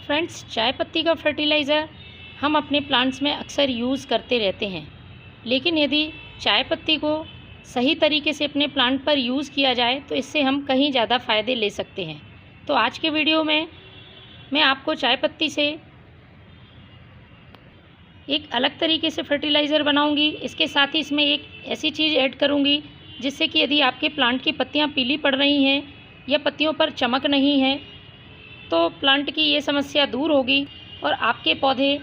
Friends, चाय पत्ती का फर्टिलाइज़र हम अपने प्लांट्स में अक्सर यूज़ करते रहते हैं, लेकिन यदि चाय पत्ती को सही तरीके से अपने प्लांट पर यूज़ किया जाए तो इससे हम कहीं ज़्यादा फ़ायदे ले सकते हैं। तो आज के वीडियो में मैं आपको चाय पत्ती से एक अलग तरीके से फर्टिलाइज़र बनाऊंगी। इसके साथ ही इसमें एक ऐसी चीज़ ऐड करूंगी जिससे कि यदि आपके प्लांट की पत्तियां पीली पड़ रही हैं या पत्तियों पर चमक नहीं है तो प्लांट की ये समस्या दूर होगी और आपके पौधे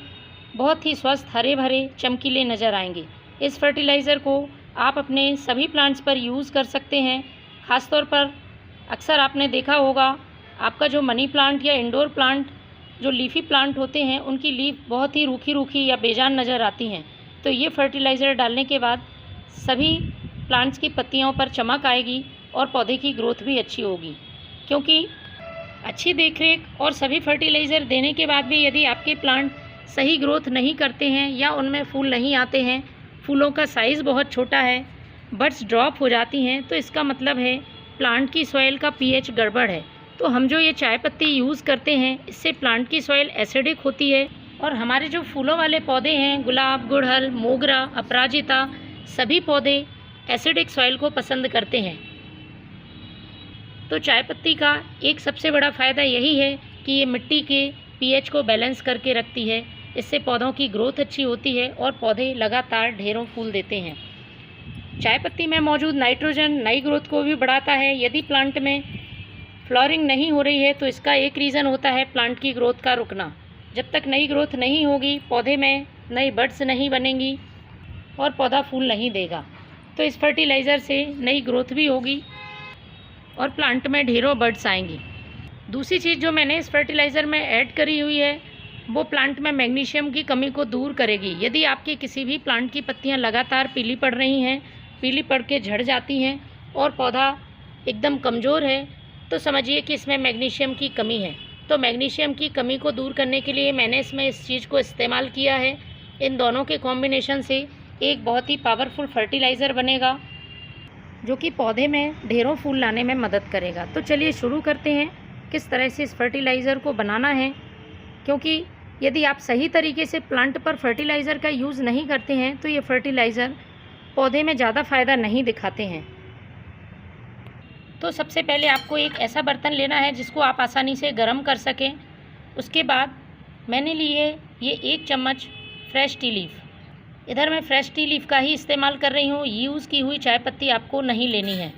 बहुत ही स्वस्थ, हरे भरे, चमकीले नज़र आएंगे। इस फर्टिलाइज़र को आप अपने सभी प्लांट्स पर यूज़ कर सकते हैं। ख़ास तौर पर अक्सर आपने देखा होगा आपका जो मनी प्लांट या इंडोर प्लांट, जो लीफी प्लांट होते हैं, उनकी लीफ बहुत ही रूखी रूखी या बेजान नज़र आती हैं। तो ये फर्टिलाइज़र डालने के बाद सभी प्लांट्स की पत्तियों पर चमक आएगी और पौधे की ग्रोथ भी अच्छी होगी। क्योंकि अच्छी देखरेख और सभी फर्टिलाइज़र देने के बाद भी यदि आपके प्लांट सही ग्रोथ नहीं करते हैं या उनमें फूल नहीं आते हैं, फूलों का साइज़ बहुत छोटा है, बड्स ड्रॉप हो जाती हैं, तो इसका मतलब है प्लांट की सॉइल का पीएच गड़बड़ है। तो हम जो ये चाय पत्ती यूज़ करते हैं इससे प्लांट की सॉइल एसिडिक होती है और हमारे जो फूलों वाले पौधे हैं, गुलाब, गुड़हल, मोगरा, अपराजिता, सभी पौधे एसिडिक सॉइल को पसंद करते हैं। तो चाय पत्ती का एक सबसे बड़ा फ़ायदा यही है कि ये मिट्टी के पीएच को बैलेंस करके रखती है। इससे पौधों की ग्रोथ अच्छी होती है और पौधे लगातार ढेरों फूल देते हैं। चाय पत्ती में मौजूद नाइट्रोजन नई ग्रोथ को भी बढ़ाता है। यदि प्लांट में फ्लावरिंग नहीं हो रही है तो इसका एक रीज़न होता है प्लांट की ग्रोथ का रुकना। जब तक नई ग्रोथ नहीं होगी, पौधे में नई बड्स नहीं बनेंगी और पौधा फूल नहीं देगा। तो इस फर्टिलाइज़र से नई ग्रोथ भी होगी और प्लांट में ढेरों बड्स आएंगी। दूसरी चीज़ जो मैंने इस फर्टिलाइज़र में ऐड करी हुई है वो प्लांट में मैग्नीशियम की कमी को दूर करेगी। यदि आपकी किसी भी प्लांट की पत्तियां लगातार पीली पड़ रही हैं, पीली पड़ के झड़ जाती हैं और पौधा एकदम कमज़ोर है, तो समझिए कि इसमें मैग्नीशियम की कमी है। तो मैग्नीशियम की कमी को दूर करने के लिए मैंने इसमें इस चीज़ को इस्तेमाल किया है। इन दोनों के कॉम्बिनेशन से एक बहुत ही पावरफुल फर्टिलाइज़र बनेगा जो कि पौधे में ढेरों फूल लाने में मदद करेगा। तो चलिए शुरू करते हैं किस तरह से इस फर्टिलाइज़र को बनाना है। क्योंकि यदि आप सही तरीके से प्लांट पर फर्टिलाइज़र का यूज़ नहीं करते हैं तो ये फर्टिलाइज़र पौधे में ज़्यादा फ़ायदा नहीं दिखाते हैं। तो सबसे पहले आपको एक ऐसा बर्तन लेना है जिसको आप आसानी से गर्म कर सकें। उसके बाद मैंने ली है ये 1 चम्मच फ्रेश टी लीफ। इधर मैं फ्रेश टी लीफ का ही इस्तेमाल कर रही हूँ। यूज़ की हुई चाय पत्ती आपको नहीं लेनी है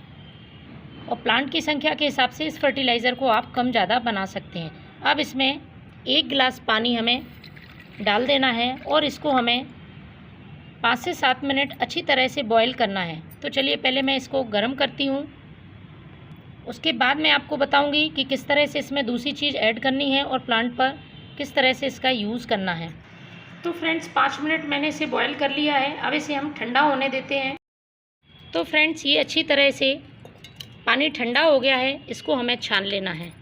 और प्लांट की संख्या के हिसाब से इस फर्टिलाइज़र को आप कम ज़्यादा बना सकते हैं। अब इसमें 1 गिलास पानी हमें डाल देना है और इसको हमें 5 से 7 मिनट अच्छी तरह से बॉईल करना है। तो चलिए पहले मैं इसको गर्म करती हूँ, उसके बाद मैं आपको बताऊँगी कि किस तरह से इसमें दूसरी चीज़ ऐड करनी है और प्लांट पर किस तरह से इसका यूज़ करना है। तो फ्रेंड्स 5 मिनट मैंने इसे बॉईल कर लिया है। अब इसे हम ठंडा होने देते हैं। तो फ्रेंड्स ये अच्छी तरह से पानी ठंडा हो गया है, इसको हमें छान लेना है।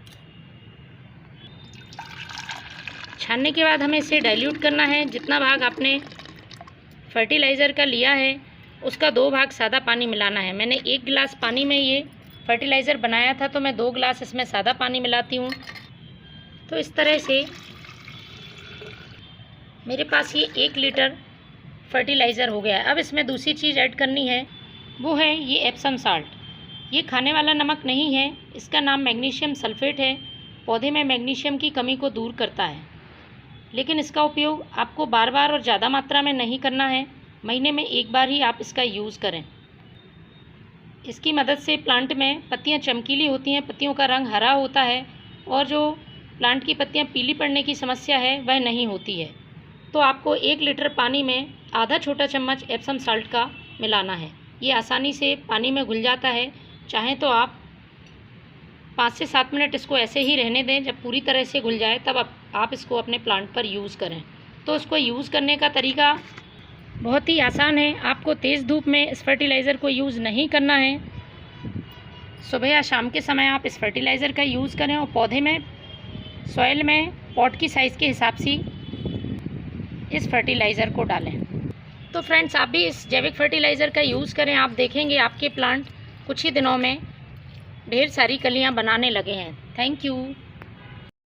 छानने के बाद हमें इसे डाइल्यूट करना है। जितना भाग आपने फर्टिलाइज़र का लिया है उसका 2 भाग सादा पानी मिलाना है। मैंने 1 गिलास पानी में ये फर्टिलाइज़र बनाया था तो मैं 2 गिलास इसमें सादा पानी मिलाती हूँ। तो इस तरह से मेरे पास ये 1 लीटर फर्टिलाइज़र हो गया है। अब इसमें दूसरी चीज़ ऐड करनी है, वो है ये एप्सम साल्ट। ये खाने वाला नमक नहीं है, इसका नाम मैग्नीशियम सल्फेट है। पौधे में मैग्नीशियम की कमी को दूर करता है, लेकिन इसका उपयोग आपको बार बार और ज़्यादा मात्रा में नहीं करना है। महीने में 1 बार ही आप इसका यूज़ करें। इसकी मदद से प्लांट में पत्तियां चमकीली होती हैं, पत्तियों का रंग हरा होता है और जो प्लांट की पत्तियां पीली पड़ने की समस्या है वह नहीं होती है। तो आपको 1 लीटर पानी में आधा छोटा चम्मच एप्सम साल्ट का मिलाना है। ये आसानी से पानी में घुल जाता है। चाहें तो आप 5 से 7 मिनट इसको ऐसे ही रहने दें। जब पूरी तरह से घुल जाए तब आप इसको अपने प्लांट पर यूज़ करें। तो इसको यूज़ करने का तरीका बहुत ही आसान है। आपको तेज़ धूप में इस फर्टिलाइज़र को यूज़ नहीं करना है। सुबह या शाम के समय आप इस फर्टिलाइज़र का यूज़ करें और पौधे में सॉइल में पॉट की साइज़ के हिसाब से इस फर्टिलाइज़र को डालें। तो फ्रेंड्स आप भी इस जैविक फर्टिलाइज़र का यूज़ करें। आप देखेंगे आपके प्लांट कुछ ही दिनों में ढेर सारी कलियां बनाने लगे हैं। Thank you.